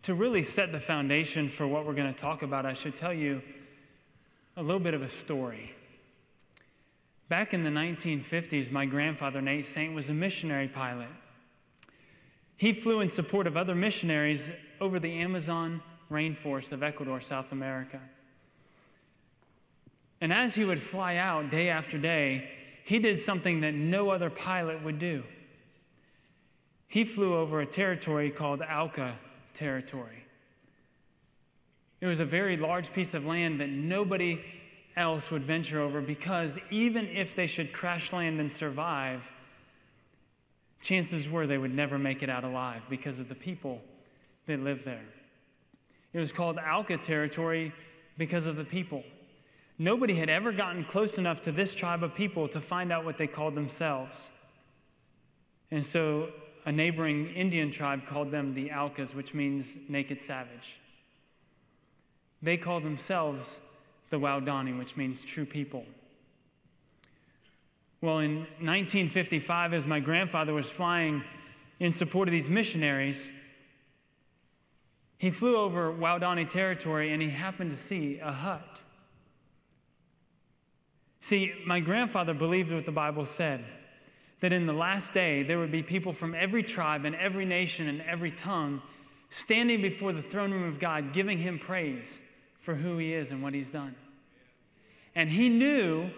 To really set the foundation for what we're going to talk about, I should tell you a little bit of a story. Back in the 1950s, my grandfather, Jaime Saint, was a missionary pilot. He flew in support of other missionaries over the Amazon rainforest of Ecuador, South America. And as he would fly out day after day, he did something that no other pilot would do. He flew over a territory called Auca territory. It was a very large piece of land that nobody else would venture over, because even if they should crash land and survive, chances were they would never make it out alive because of the people that lived there. It was called Auca territory because of the people. Nobody had ever gotten close enough to this tribe of people to find out what they called themselves. And so a neighboring Indian tribe called them the Aucas, which means naked savage. They called themselves the Waodani, which means true people. Well, in 1955, as my grandfather was flying in support of these missionaries, he flew over Waodani territory and he happened to see a hut. See, my grandfather believed what the Bible said, that in the last day there would be people from every tribe and every nation and every tongue standing before the throne room of God, giving him praise for who he is and what he's done. And he knew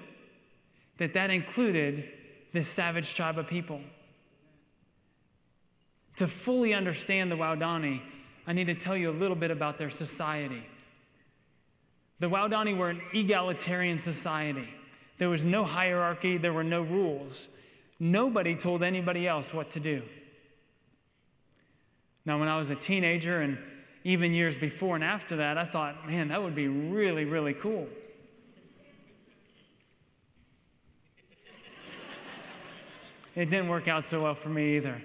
that that included this savage tribe of people. To fully understand the Waodani, I need to tell you a little bit about their society. The Waodani were an egalitarian society. There was no hierarchy, there were no rules. Nobody told anybody else what to do. Now, when I was a teenager and even years before and after that, I thought, man, that would be really, really cool. It didn't work out so well for me either.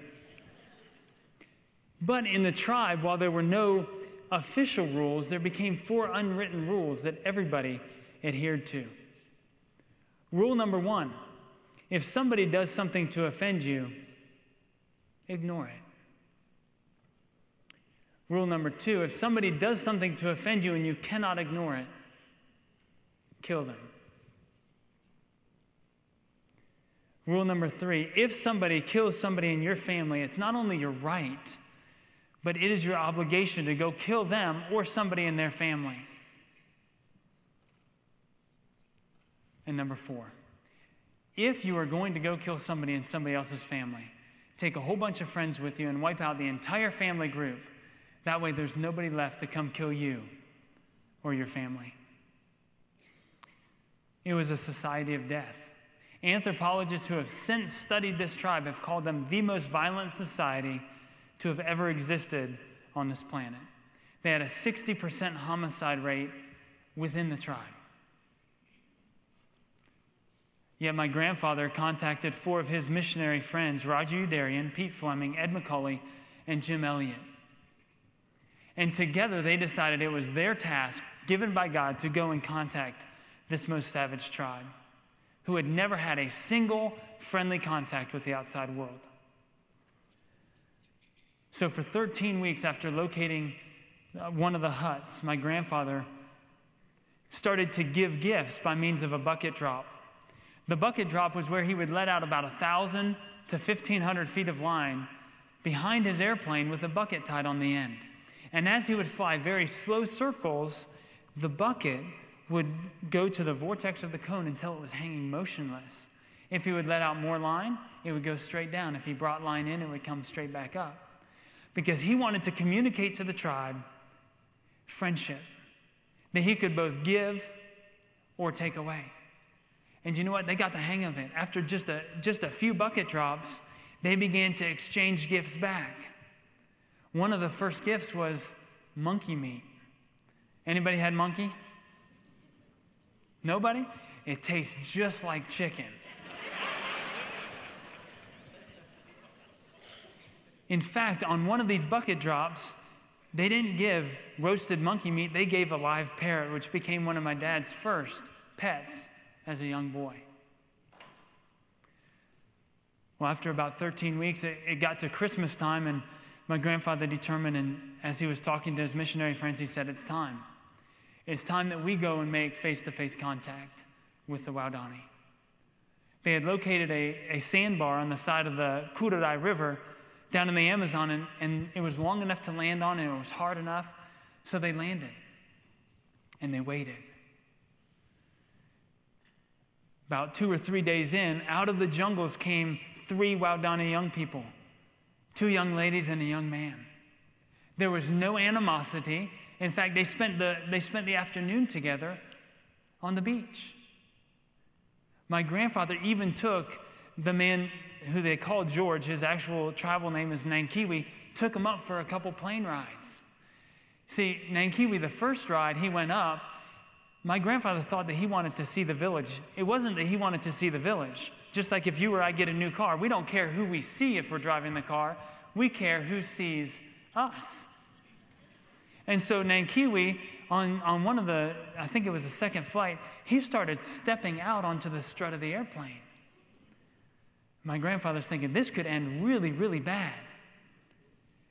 But in the tribe, while there were no official rules, there became 4 unwritten rules that everybody adhered to. Rule number 1, if somebody does something to offend you, ignore it. Rule number 2, if somebody does something to offend you and you cannot ignore it, kill them. Rule number 3, if somebody kills somebody in your family, it's not only your right, but it is your obligation to go kill them or somebody in their family. And number 4, if you are going to go kill somebody in somebody else's family, take a whole bunch of friends with you and wipe out the entire family group. That way there's nobody left to come kill you or your family. It was a society of death. Anthropologists who have since studied this tribe have called them the most violent society to have ever existed on this planet. They had a 60% homicide rate within the tribe. Yet my grandfather contacted 4 of his missionary friends, Roger Udarian, Pete Fleming, Ed McCauley, and Jim Elliott. And together they decided it was their task, given by God, to go and contact this most savage tribe, who had never had a single friendly contact with the outside world. So for 13 weeks after locating one of the huts, my grandfather started to give gifts by means of a bucket drop. The bucket drop was where he would let out about 1,000 to 1,500 feet of line behind his airplane with a bucket tied on the end. And as he would fly very slow circles, the bucket would go to the vortex of the cone until it was hanging motionless. If he would let out more line, it would go straight down. If he brought line in, it would come straight back up. Because he wanted to communicate to the tribe friendship, that he could both give or take away. And you know what? They got the hang of it. After just a few bucket drops, they began to exchange gifts back. One of the first gifts was monkey meat. Anybody had monkey? Nobody? It tastes just like chicken. In fact, on one of these bucket drops, they didn't give roasted monkey meat, they gave a live parrot, which became one of my dad's first pets as a young boy. Well, after about 13 weeks, it got to Christmas time, and my grandfather determined, and as he was talking to his missionary friends, he said, it's time. It's time that we go and make face-to-face contact with the Waodani. They had located a sandbar on the side of the Kururai River down in the Amazon, and it was long enough to land on, and it was hard enough, so they landed, and they waited. About 2 or 3 days in, out of the jungles came 3 Waodani young people, 2 young ladies and a young man. There was no animosity. In fact, they spent the afternoon together on the beach. My grandfather even took the man who they called George, his actual tribal name is Nankiwi, took him up for a couple plane rides. See, Nankiwi, the first ride, he went up. My grandfather thought that he wanted to see the village. It wasn't that he wanted to see the village. Just like if you or I get a new car, we don't care who we see if we're driving the car. We care who sees us. And so Nankiwi, on one of the, I think it was the second flight, he started stepping out onto the strut of the airplane. My grandfather's thinking, this could end really, really bad.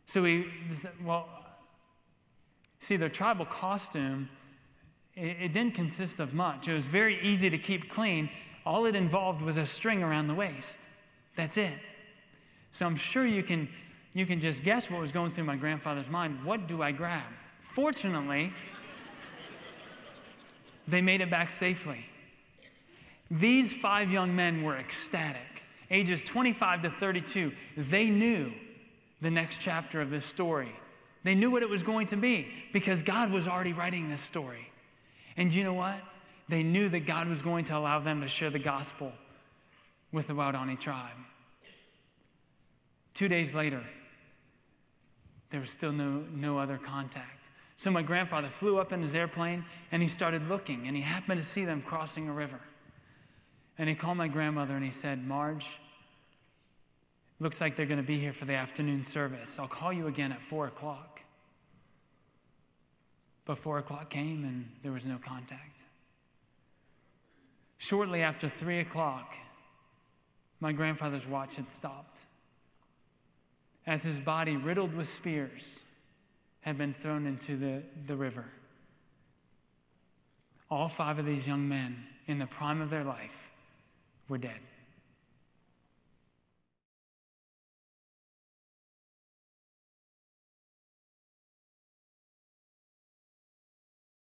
So their tribal costume, it didn't consist of much. It was very easy to keep clean. All it involved was a string around the waist. That's it. So I'm sure you can just guess what was going through my grandfather's mind. What do I grab? Fortunately, they made it back safely. These 5 young men were ecstatic. Ages 25 to 32. They knew the next chapter of this story. They knew what it was going to be because God was already writing this story. And you know what? They knew that God was going to allow them to share the gospel with the Waodani tribe. 2 days later, there was still no other contact. So my grandfather flew up in his airplane, and he started looking, and he happened to see them crossing a river. And he called my grandmother, and he said, Marge, looks like they're going to be here for the afternoon service. I'll call you again at 4 o'clock. But 4 o'clock came, and there was no contact. Shortly after 3 o'clock, my grandfather's watch had stopped, as his body, riddled with spears, had been thrown into the river. All 5 of these young men, in the prime of their life, were dead.